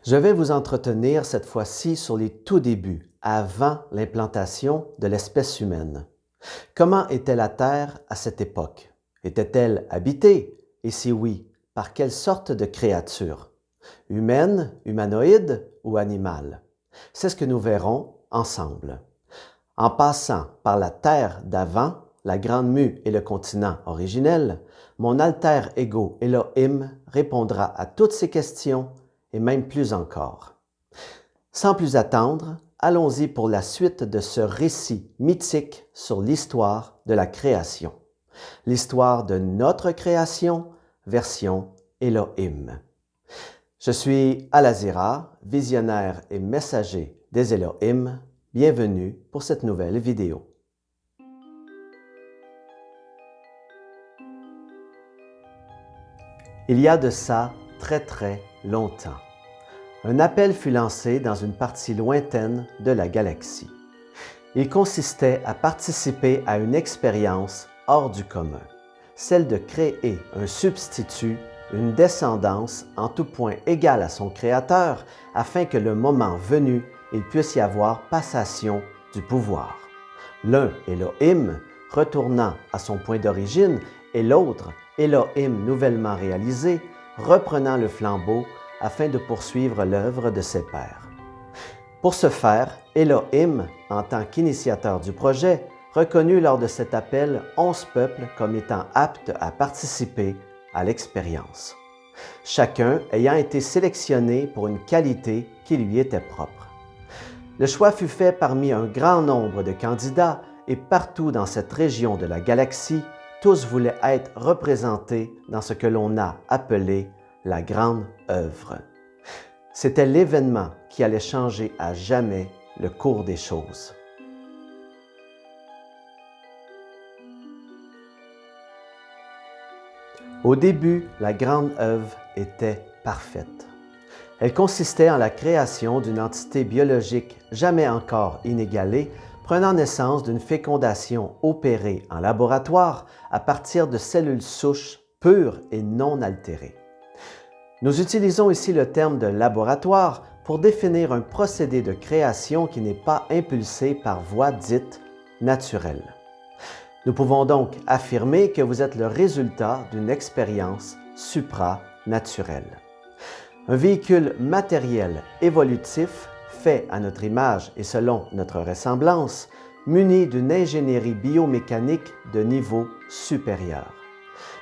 Je vais vous entretenir cette fois-ci sur les tout débuts, avant l'implantation de l'espèce humaine. Comment était la Terre à cette époque? Était-elle habitée? Et si oui, par quelle sorte de créature? Humaine, humanoïde ou animale? C'est ce que nous verrons ensemble. En passant par la Terre d'avant, la Grande Mue et le continent originel, mon alter ego Elohim répondra à toutes ces questions et même plus encore. Sans plus attendre, allons-y pour la suite de ce récit mythique sur l'histoire de la création. L'histoire de notre création, version Elohim. Je suis Al-Azira, visionnaire et messager des Elohim. Bienvenue pour cette nouvelle vidéo. Il y a de ça très longtemps. Un appel fut lancé dans une partie lointaine de la galaxie. Il consistait à participer à une expérience hors du commun, celle de créer un substitut, une descendance en tout point égale à son créateur, afin que le moment venu, il puisse y avoir passation du pouvoir. L'un, Elohim, retournant à son point d'origine, et l'autre, Elohim nouvellement réalisé, reprenant le flambeau afin de poursuivre l'œuvre de ses pairs. Pour ce faire, Elohim, en tant qu'initiateur du projet, reconnut lors de cet appel 11 peuples comme étant aptes à participer à l'expérience, chacun ayant été sélectionné pour une qualité qui lui était propre. Le choix fut fait parmi un grand nombre de candidats et partout dans cette région de la galaxie, tous voulaient être représentés dans ce que l'on a appelé la grande œuvre. C'était l'événement qui allait changer à jamais le cours des choses. Au début, la grande œuvre était parfaite. Elle consistait en la création d'une entité biologique jamais encore inégalée, prenant naissance d'une fécondation opérée en laboratoire à partir de cellules souches pures et non altérées. Nous utilisons ici le terme de laboratoire pour définir un procédé de création qui n'est pas impulsé par voie dite naturelle. Nous pouvons donc affirmer que vous êtes le résultat d'une expérience supranaturelle. Un véhicule matériel évolutif, fait à notre image et selon notre ressemblance, muni d'une ingénierie biomécanique de niveau supérieur.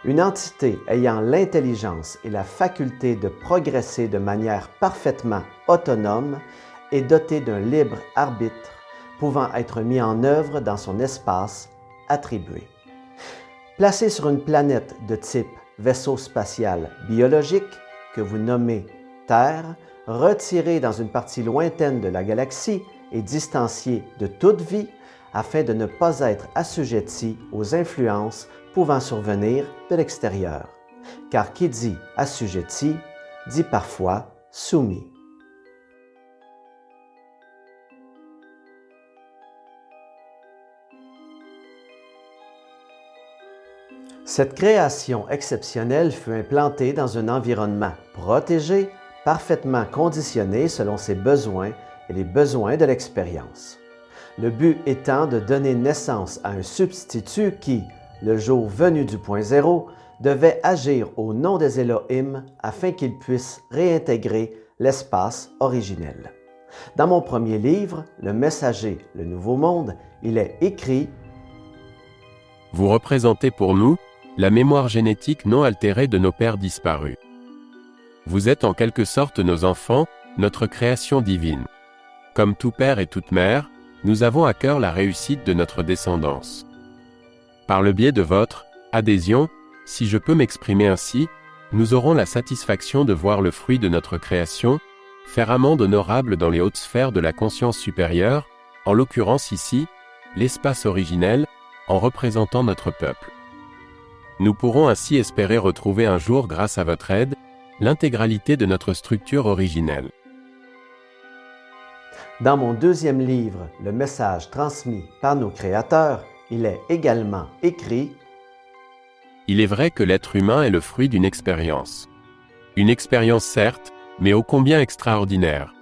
Une entité ayant l'intelligence et la faculté de progresser de manière parfaitement autonome et dotée d'un libre arbitre, pouvant être mis en œuvre dans son espace attribué. Placé sur une planète de type vaisseau spatial biologique, que vous nommez Terre, retiré dans une partie lointaine de la galaxie et distancié de toute vie, afin de ne pas être assujetti aux influences pouvant survenir de l'extérieur. Car qui dit assujetti, dit parfois soumis. Cette création exceptionnelle fut implantée dans un environnement protégé, parfaitement conditionné selon ses besoins et les besoins de l'expérience. Le but étant de donner naissance à un substitut qui, le jour venu du point zéro, devait agir au nom des Elohim afin qu'il puisse réintégrer l'espace originel. Dans mon premier livre, Le Messager, le Nouveau Monde, il est écrit « Vous représentez pour nous la mémoire génétique non altérée de nos pères disparus. Vous êtes en quelque sorte nos enfants, notre création divine. Comme tout père et toute mère, nous avons à cœur la réussite de notre descendance. Par le biais de votre adhésion, si je peux m'exprimer ainsi, nous aurons la satisfaction de voir le fruit de notre création, faire amende honorable dans les hautes sphères de la conscience supérieure, en l'occurrence ici, l'espace originel, en représentant notre peuple. Nous pourrons ainsi espérer retrouver un jour, grâce à votre aide, l'intégralité de notre structure originelle. » Dans mon deuxième livre, Le Message transmis par nos créateurs, il est également écrit « Il est vrai que l'être humain est le fruit d'une expérience. Une expérience certes, mais ô combien extraordinaire.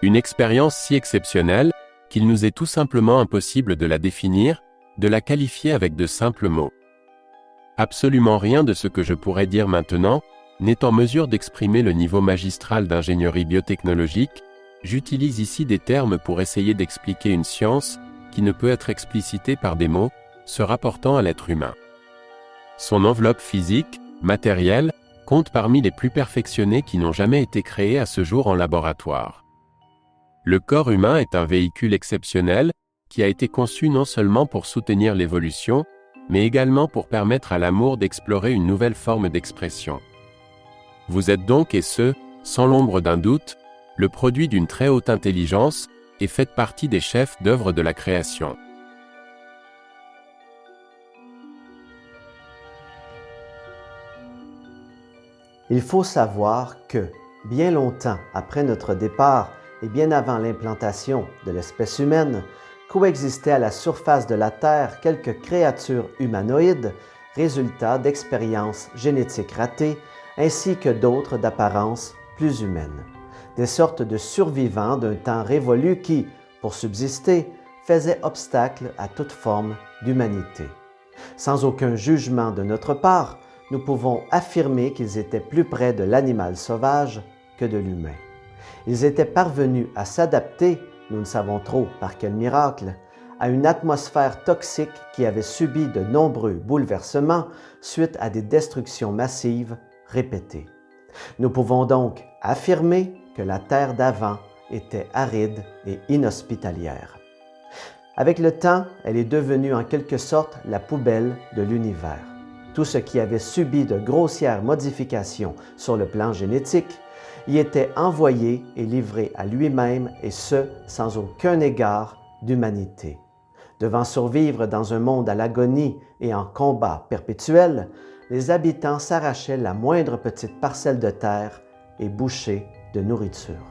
Une expérience si exceptionnelle, qu'il nous est tout simplement impossible de la définir, de la qualifier avec de simples mots. Absolument rien de ce que je pourrais dire maintenant n'est en mesure d'exprimer le niveau magistral d'ingénierie biotechnologique. J'utilise ici des termes pour essayer d'expliquer une science qui ne peut être explicitée par des mots, se rapportant à l'être humain. Son enveloppe physique, matérielle, compte parmi les plus perfectionnées qui n'ont jamais été créées à ce jour en laboratoire. Le corps humain est un véhicule exceptionnel, qui a été conçu non seulement pour soutenir l'évolution, mais également pour permettre à l'amour d'explorer une nouvelle forme d'expression. Vous êtes donc, et ce, sans l'ombre d'un doute, le produit d'une très haute intelligence, et faites partie des chefs d'œuvre de la création. Il faut savoir que, bien longtemps après notre départ et bien avant l'implantation de l'espèce humaine, coexistaient à la surface de la Terre quelques créatures humanoïdes, résultat d'expériences génétiques ratées, ainsi que d'autres d'apparence plus humaine. Des sortes de survivants d'un temps révolu qui, pour subsister, faisaient obstacle à toute forme d'humanité. Sans aucun jugement de notre part, nous pouvons affirmer qu'ils étaient plus près de l'animal sauvage que de l'humain. Ils étaient parvenus à s'adapter, nous ne savons trop par quel miracle, à une atmosphère toxique qui avait subi de nombreux bouleversements suite à des destructions massives répétées. Nous pouvons donc affirmer que la Terre d'avant était aride et inhospitalière. Avec le temps, elle est devenue en quelque sorte la poubelle de l'univers. Tout ce qui avait subi de grossières modifications sur le plan génétique y était envoyé et livré à lui-même, et ce, sans aucun égard d'humanité. Devant survivre dans un monde à l'agonie et en combat perpétuel, les habitants s'arrachaient la moindre petite parcelle de terre et bouchée de nourriture.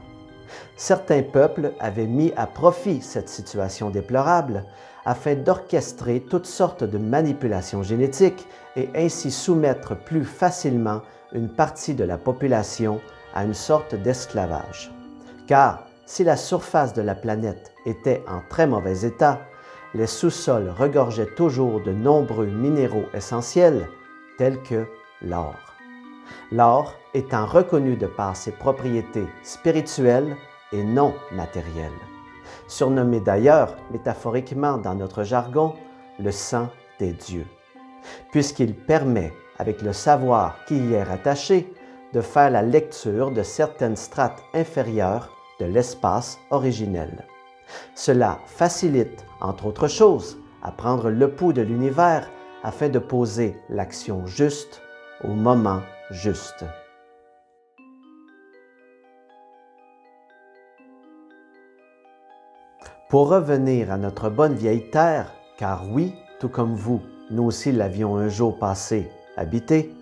Certains peuples avaient mis à profit cette situation déplorable afin d'orchestrer toutes sortes de manipulations génétiques et ainsi soumettre plus facilement une partie de la population à une sorte d'esclavage. Car si la surface de la planète était en très mauvais état, les sous-sols regorgeaient toujours de nombreux minéraux essentiels tels que l'or. L'or étant reconnu de par ses propriétés spirituelles et non matérielles. Surnommé d'ailleurs, métaphoriquement dans notre jargon, le sang des dieux, puisqu'il permet, avec le savoir qui y est rattaché, de faire la lecture de certaines strates inférieures de l'espace originel. Cela facilite, entre autres choses, à prendre le pouls de l'univers afin de poser l'action juste au moment juste. Pour revenir à notre bonne vieille Terre, car oui, tout comme vous, nous aussi l'avions un jour passé habité,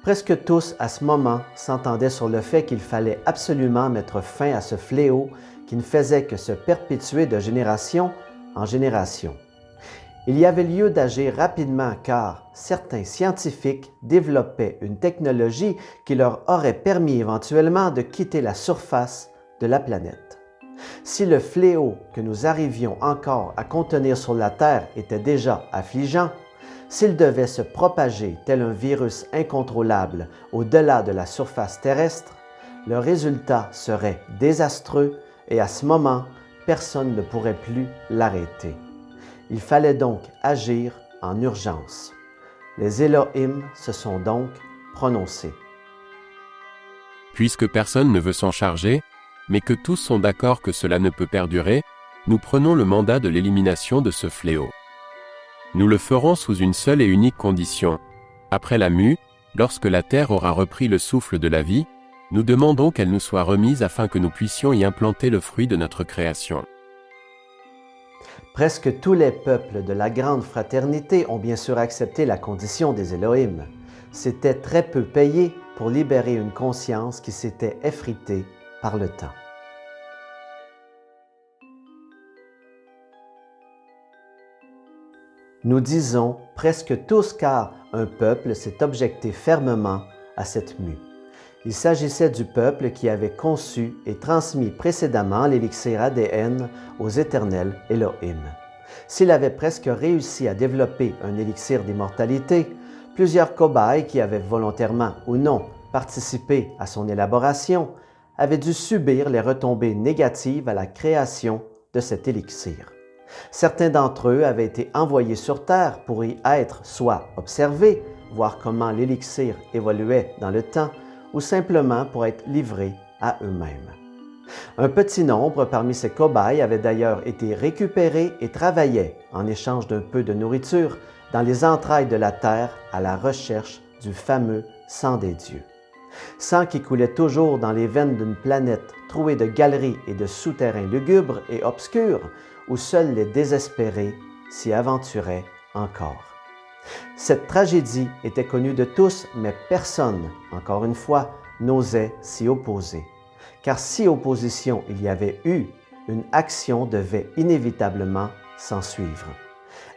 presque tous à ce moment s'entendaient sur le fait qu'il fallait absolument mettre fin à ce fléau qui ne faisait que se perpétuer de génération en génération. Il y avait lieu d'agir rapidement car certains scientifiques développaient une technologie qui leur aurait permis éventuellement de quitter la surface de la planète. Si le fléau que nous arrivions encore à contenir sur la Terre était déjà affligeant, s'il devait se propager tel un virus incontrôlable au-delà de la surface terrestre, le résultat serait désastreux et à ce moment, personne ne pourrait plus l'arrêter. Il fallait donc agir en urgence. Les Elohim se sont donc prononcés. Puisque personne ne veut s'en charger, mais que tous sont d'accord que cela ne peut perdurer, nous prenons le mandat de l'élimination de ce fléau. Nous le ferons sous une seule et unique condition. Après la mue, lorsque la terre aura repris le souffle de la vie, nous demandons qu'elle nous soit remise afin que nous puissions y implanter le fruit de notre création. Presque tous les peuples de la Grande Fraternité ont bien sûr accepté la condition des Elohim. C'était très peu payé pour libérer une conscience qui s'était effritée par le temps. Nous disons presque tous car un peuple s'est objecté fermement à cette mue. Il s'agissait du peuple qui avait conçu et transmis précédemment l'élixir ADN aux éternels Elohim. S'il avait presque réussi à développer un élixir d'immortalité, plusieurs cobayes qui avaient volontairement ou non participé à son élaboration avaient dû subir les retombées négatives à la création de cet élixir. Certains d'entre eux avaient été envoyés sur Terre pour y être soit observés, voir comment l'élixir évoluait dans le temps, ou simplement pour être livrés à eux-mêmes. Un petit nombre parmi ces cobayes avait d'ailleurs été récupérés et travaillaient, en échange d'un peu de nourriture, dans les entrailles de la terre à la recherche du fameux sang des dieux. Sang qui coulait toujours dans les veines d'une planète trouée de galeries et de souterrains lugubres et obscurs, où seuls les désespérés s'y aventuraient encore. Cette tragédie était connue de tous, mais personne, encore une fois, n'osait s'y opposer. Car si opposition il y avait eu, une action devait inévitablement s'en suivre.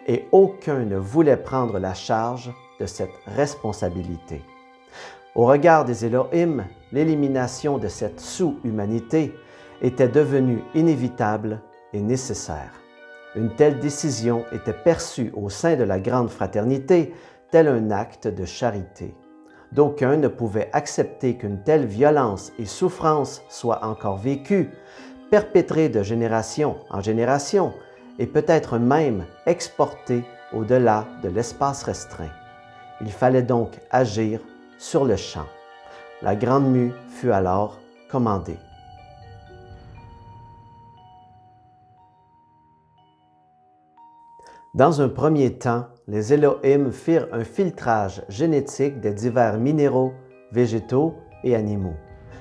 Et aucun ne voulait prendre la charge de cette responsabilité. Au regard des Elohim, l'élimination de cette sous-humanité était devenue inévitable et nécessaire. Une telle décision était perçue au sein de la grande fraternité tel un acte de charité. D'aucuns ne pouvaient accepter qu'une telle violence et souffrance soient encore vécues, perpétrées de génération en génération, et peut-être même exportées au-delà de l'espace restreint. Il fallait donc agir sur le champ. La grande mue fut alors commandée. Dans un premier temps, les Elohim firent un filtrage génétique des divers minéraux, végétaux et animaux.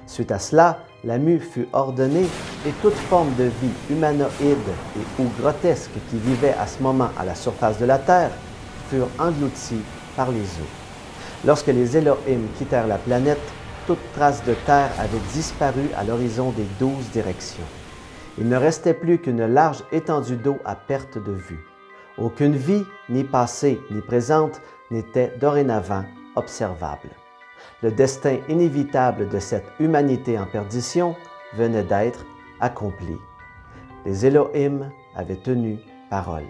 Suite à cela, la mue fut ordonnée et toute forme de vie humanoïde et ou grotesque qui vivait à ce moment à la surface de la Terre furent englouties par les eaux. Lorsque les Elohim quittèrent la planète, toute trace de terre avait disparu à l'horizon des 12 directions. Il ne restait plus qu'une large étendue d'eau à perte de vue. Aucune vie, ni passée ni présente, n'était dorénavant observable. Le destin inévitable de cette humanité en perdition venait d'être accompli. Les Elohim avaient tenu parole.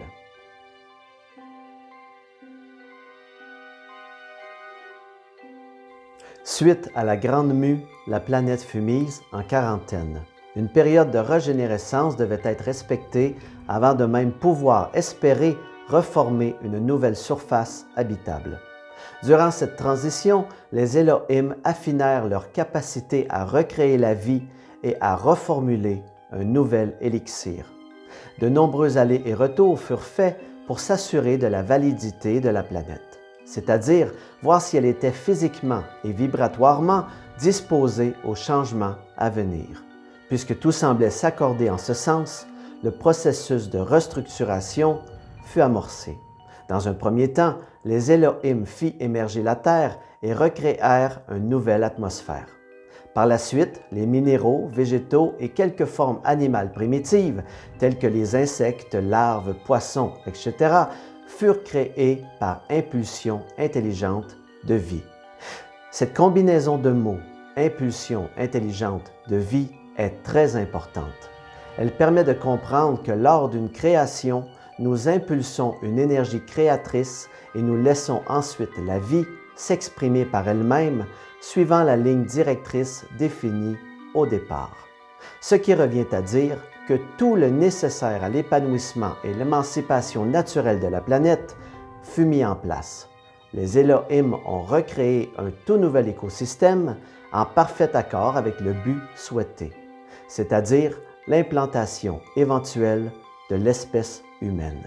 Suite à la grande mue, la planète fut mise en quarantaine. Une période de régénérescence devait être respectée avant de même pouvoir espérer reformer une nouvelle surface habitable. Durant cette transition, les Elohim affinèrent leur capacité à recréer la vie et à reformuler un nouvel élixir. De nombreux allers et retours furent faits pour s'assurer de la validité de la planète, c'est-à-dire voir si elle était physiquement et vibratoirement disposée aux changements à venir. Puisque tout semblait s'accorder en ce sens, le processus de restructuration fut amorcé. Dans un premier temps, les Elohim firent émerger la Terre et recréèrent une nouvelle atmosphère. Par la suite, les minéraux, végétaux et quelques formes animales primitives, telles que les insectes, larves, poissons, etc., furent créés par impulsion intelligente de vie. Cette combinaison de mots, impulsion intelligente de vie, est très importante. Elle permet de comprendre que lors d'une création, nous impulsons une énergie créatrice et nous laissons ensuite la vie s'exprimer par elle-même suivant la ligne directrice définie au départ. Ce qui revient à dire que tout le nécessaire à l'épanouissement et l'émancipation naturelle de la planète fut mis en place. Les Elohim ont recréé un tout nouvel écosystème en parfait accord avec le but souhaité, c'est-à-dire l'implantation éventuelle de l'espèce humaine.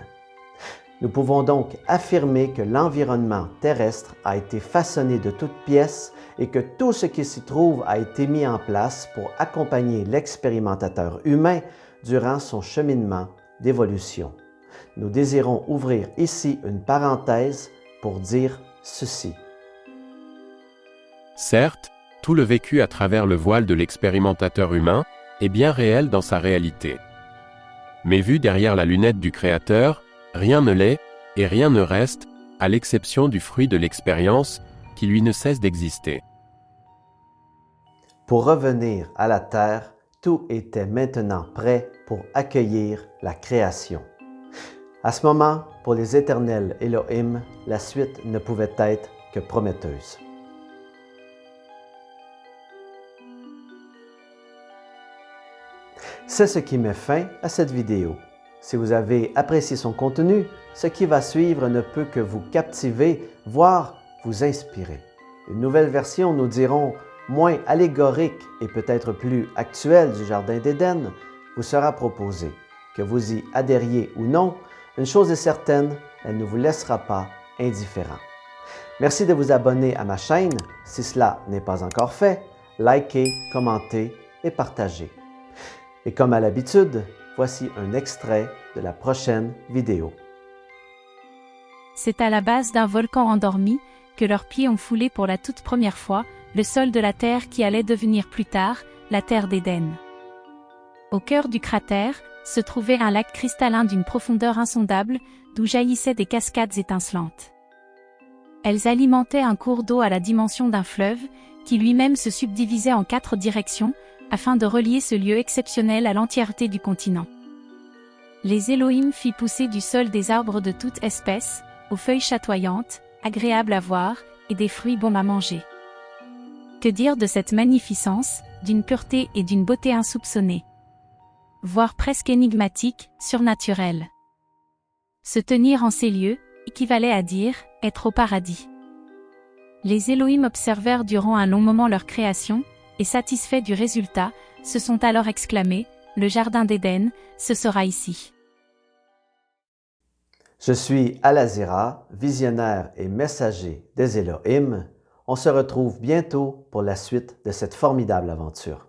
Nous pouvons donc affirmer que l'environnement terrestre a été façonné de toutes pièces et que tout ce qui s'y trouve a été mis en place pour accompagner l'expérimentateur humain durant son cheminement d'évolution. Nous désirons ouvrir ici une parenthèse pour dire ceci. Certes, tout le vécu à travers le voile de l'expérimentateur humain est bien réel dans sa réalité. Mais vu derrière la lunette du Créateur, rien ne l'est, et rien ne reste, à l'exception du fruit de l'expérience, qui lui ne cesse d'exister. Pour revenir à la terre, tout était maintenant prêt pour accueillir la création. À ce moment, pour les éternels Elohim, la suite ne pouvait être que prometteuse. C'est ce qui met fin à cette vidéo. Si vous avez apprécié son contenu, ce qui va suivre ne peut que vous captiver, voire vous inspirer. Une nouvelle version, nous dirons, moins allégorique et peut-être plus actuelle du Jardin d'Éden, vous sera proposée. Que vous y adhériez ou non, une chose est certaine, elle ne vous laissera pas indifférent. Merci de vous abonner à ma chaîne. Si cela n'est pas encore fait, likez, commentez et partagez. Et comme à l'habitude, voici un extrait de la prochaine vidéo. C'est à la base d'un volcan endormi que leurs pieds ont foulé pour la toute première fois le sol de la terre qui allait devenir plus tard la terre d'Éden. Au cœur du cratère se trouvait un lac cristallin d'une profondeur insondable d'où jaillissaient des cascades étincelantes. Elles alimentaient un cours d'eau à la dimension d'un fleuve qui lui-même se subdivisait en 4 directions afin de relier ce lieu exceptionnel à l'entièreté du continent. Les Elohim fit pousser du sol des arbres de toute espèce, aux feuilles chatoyantes, agréables à voir, et des fruits bons à manger. Que dire de cette magnificence, d'une pureté et d'une beauté insoupçonnées, voire presque énigmatique, surnaturelle. Se tenir en ces lieux, équivalait à dire, être au paradis. Les Elohim observèrent durant un long moment leur création, et satisfaits du résultat, se sont alors exclamés, le Jardin d'Éden, ce sera ici. Je suis Al-Azira, visionnaire et messager des Elohim. On se retrouve bientôt pour la suite de cette formidable aventure.